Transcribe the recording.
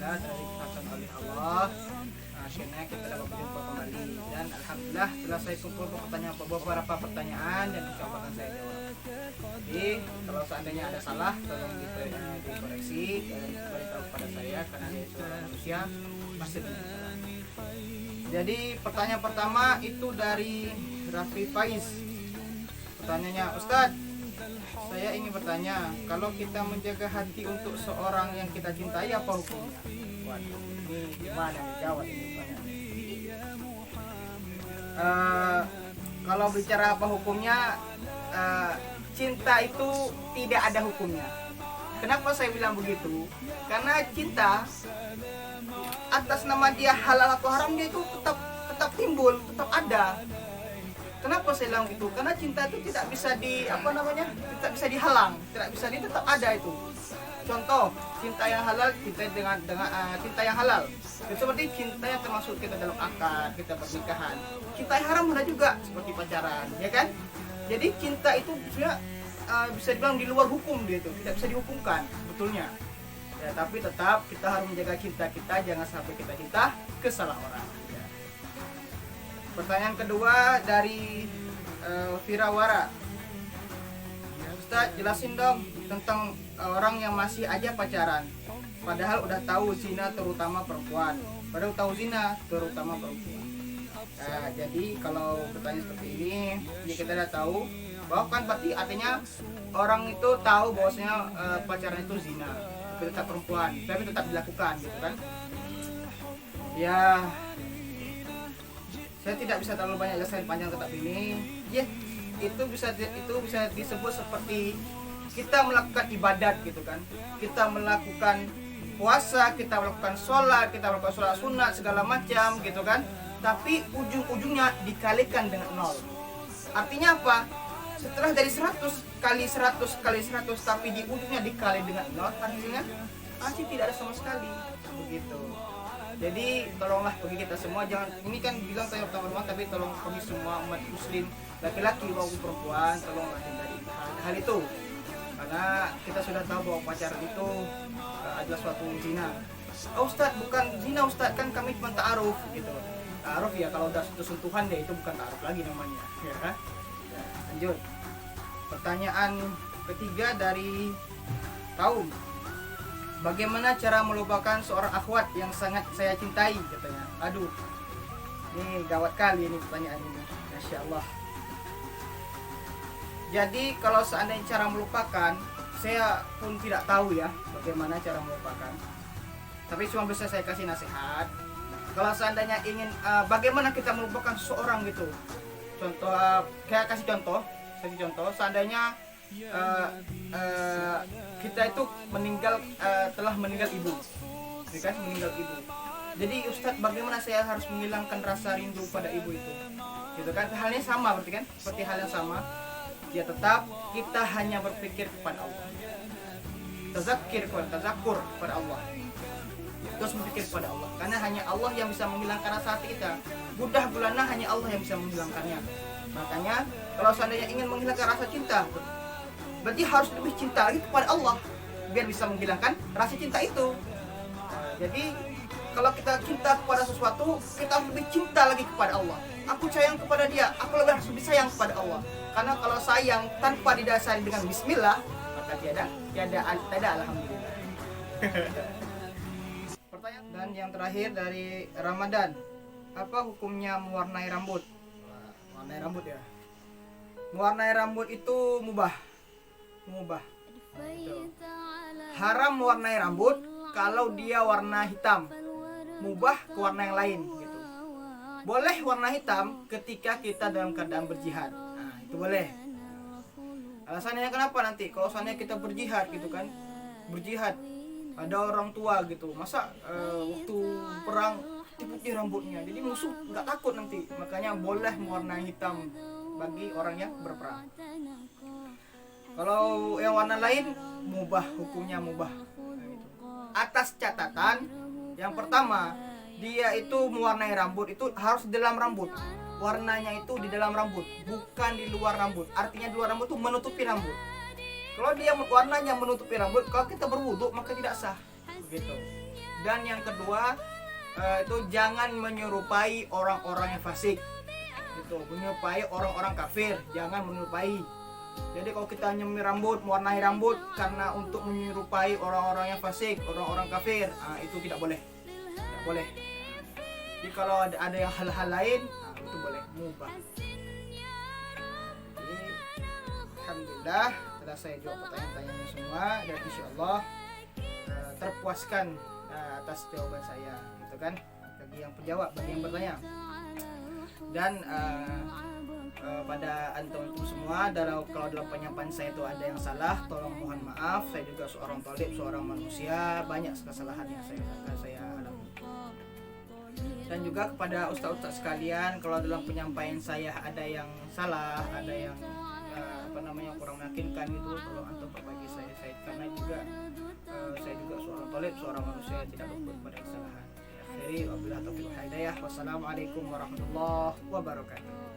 alhamdulillah telah dikatakan oleh Allah. Akhirnya kita dapat berjumpa kembali dan alhamdulillah setelah saya kumpul beberapa pertanyaan dan kesempatan saya jawab. Jadi kalau seandainya ada salah tolong dikoreksi dan beritahu kepada saya karena saya seorang manusia masih banyak salah. Jadi pertanyaan pertama itu dari Raffi Faiz. Pertanyaannya, Ustadz, saya ingin bertanya, kalau kita menjaga hati untuk seorang yang kita cintai apa hukumnya? Waduh, ini gimana dijawab ini pertanyaannya? Kalau bicara apa hukumnya, cinta itu tidak ada hukumnya. Kenapa saya bilang begitu? Karena cinta atas nama dia halal atau haram dia itu tetap timbul, tetap ada. Kenapa saya bilang gitu? Karena cinta itu tidak bisa tidak bisa dihalang, tidak bisa tetap ada itu. Contoh, cinta yang halal kita dengan cinta yang halal. Itu seperti cinta yang termasuk kita dalam akad, kita pernikahan. Cinta yang haram ada juga seperti pacaran, ya kan? Jadi cinta itu sebenarnya bisa dibilang di luar hukum dia itu, tidak bisa dihukumkan betulnya. Ya, tapi tetap kita harus menjaga cinta kita, jangan sampai kita cinta ke salah orang. Ya. Pertanyaan kedua dari Firawara. Ustaz, jelasin dong tentang orang yang masih aja pacaran, padahal udah tahu zina terutama perempuan. Jadi kalau bertanya seperti ini, ya kita udah tahu bahwa kan berarti artinya orang itu tahu bahwasanya pacaran itu zina, tapi tetap perempuan, tapi tetap dilakukan gitu kan. Ya, saya tidak bisa terlalu banyak jelasin panjang tetap ini. Ya, itu bisa disebut seperti kita melakukan ibadat gitu kan. Kita melakukan puasa, kita melakukan sholat, kita melakukan sholat sunat segala macam gitu kan. Tapi ujung-ujungnya dikalikan dengan 0. Artinya apa? Setelah dari 100 kali 100 tapi di ujungnya dikali dengan 0, artinya masih tidak ada sama sekali begitu. Jadi tolonglah bagi kita semua, jangan, ini kan bilang saya pertama tapi tolong bagi semua umat muslim, laki-laki maupun perempuan, tolonglah hindari hal itu. Karena kita sudah tahu bahwa pacaran itu adalah suatu zina. Oh, Ustadz, bukan zina Ustadz, kan kami cuma ta'aruf gitu. Ta'aruf ya kalau udah sentuhan deh, itu bukan ta'aruf lagi namanya ya. Ya, lanjut. Pertanyaan ketiga dari Kaum. Bagaimana cara melupakan seorang akhwat yang sangat saya cintai katanya. Aduh, ini gawat kali ini pertanyaan ini, Masya Allah. Jadi kalau seandainya cara melupakan, saya pun tidak tahu ya bagaimana cara melupakan. Tapi cuma bisa saya kasih nasihat. Kalau seandainya ingin bagaimana kita melupakan seseorang gitu. Contoh, kayak kasih contoh, seandainya kita itu telah meninggal ibu, meninggal ibu. Jadi Ustadz, bagaimana saya harus menghilangkan rasa rindu pada ibu itu? Gitu kan? Halnya sama berarti kan? Seperti hal yang sama. Ya tetap kita hanya berpikir kepada Allah. Tazakur kepada Allah. Terus berpikir kepada Allah. Karena hanya Allah yang bisa menghilangkan rasa hati kita. Budah gulana hanya Allah yang bisa menghilangkannya. Makanya kalau seandainya ingin menghilangkan rasa cinta, berarti harus lebih cinta lagi kepada Allah biar bisa menghilangkan rasa cinta itu. Jadi kalau kita cinta kepada sesuatu, kita harus lebih cinta lagi kepada Allah. Aku sayang kepada dia, aku harus lebih sayang kepada Allah. Karena kalau sayang tanpa didasari dengan bismillah, maka tiada alhamdulillah. Pertanyaan dan yang terakhir dari Ramadan. Apa hukumnya mewarnai rambut? Mewarnai rambut ya. Mewarnai rambut itu mubah. Haram mewarnai rambut kalau dia warna hitam. Mubah ke warna yang lain gitu. Boleh warna hitam ketika kita dalam keadaan berjihad. Nah, itu boleh. Alasannya kenapa nanti? Kalau seandainya kita berjihad gitu kan. Berjihad ada orang tua gitu. Masa waktu perang diputih rambutnya. Jadi musuh enggak takut nanti. Makanya boleh mewarnai hitam bagi orang yang berperang. Kalau yang warna lain mubah, hukumnya mubah. Atas catatan yang pertama, dia itu mewarnai rambut itu harus di dalam rambut. Warnanya itu di dalam rambut, bukan di luar rambut. Artinya di luar rambut itu menutupi rambut. Kalau dia warnanya menutupi rambut, kalau kita berwudu maka tidak sah. Begitu. Dan yang kedua itu jangan menyerupai orang-orang yang fasik. Itu menyerupai orang-orang kafir, jangan menyerupai. Jadi kalau kita nyemir rambut, mewarnai rambut karena untuk menyerupai orang-orang yang fasik, orang-orang kafir, itu tidak boleh. Tidak boleh. Jadi kalau ada yang hal-hal lain, itu boleh mubah. Jadi, alhamdulillah telah saya jawab pertanyaan-pertanyaannya semua dan insyaallah terpuaskan atas jawaban saya, gitu kan? Bagi yang penjawab, bagi yang bertanya. Dan pada antum semua, kalau dalam penyampaian saya itu ada yang salah, tolong mohon maaf. Saya juga seorang thalib, seorang manusia, banyak kesalahan yang saya alami. Dan juga kepada ustaz-ustaz sekalian, kalau dalam penyampaian saya ada yang salah, ada yang kurang meyakinkan gitu, tolong antum berbagi saya karena juga saya juga seorang thalib, seorang manusia, tidak luput pada kesalahan. Akhiri wabillahi taufiq wal hidayah. Wassalamualaikum warahmatullahi wabarakatuh.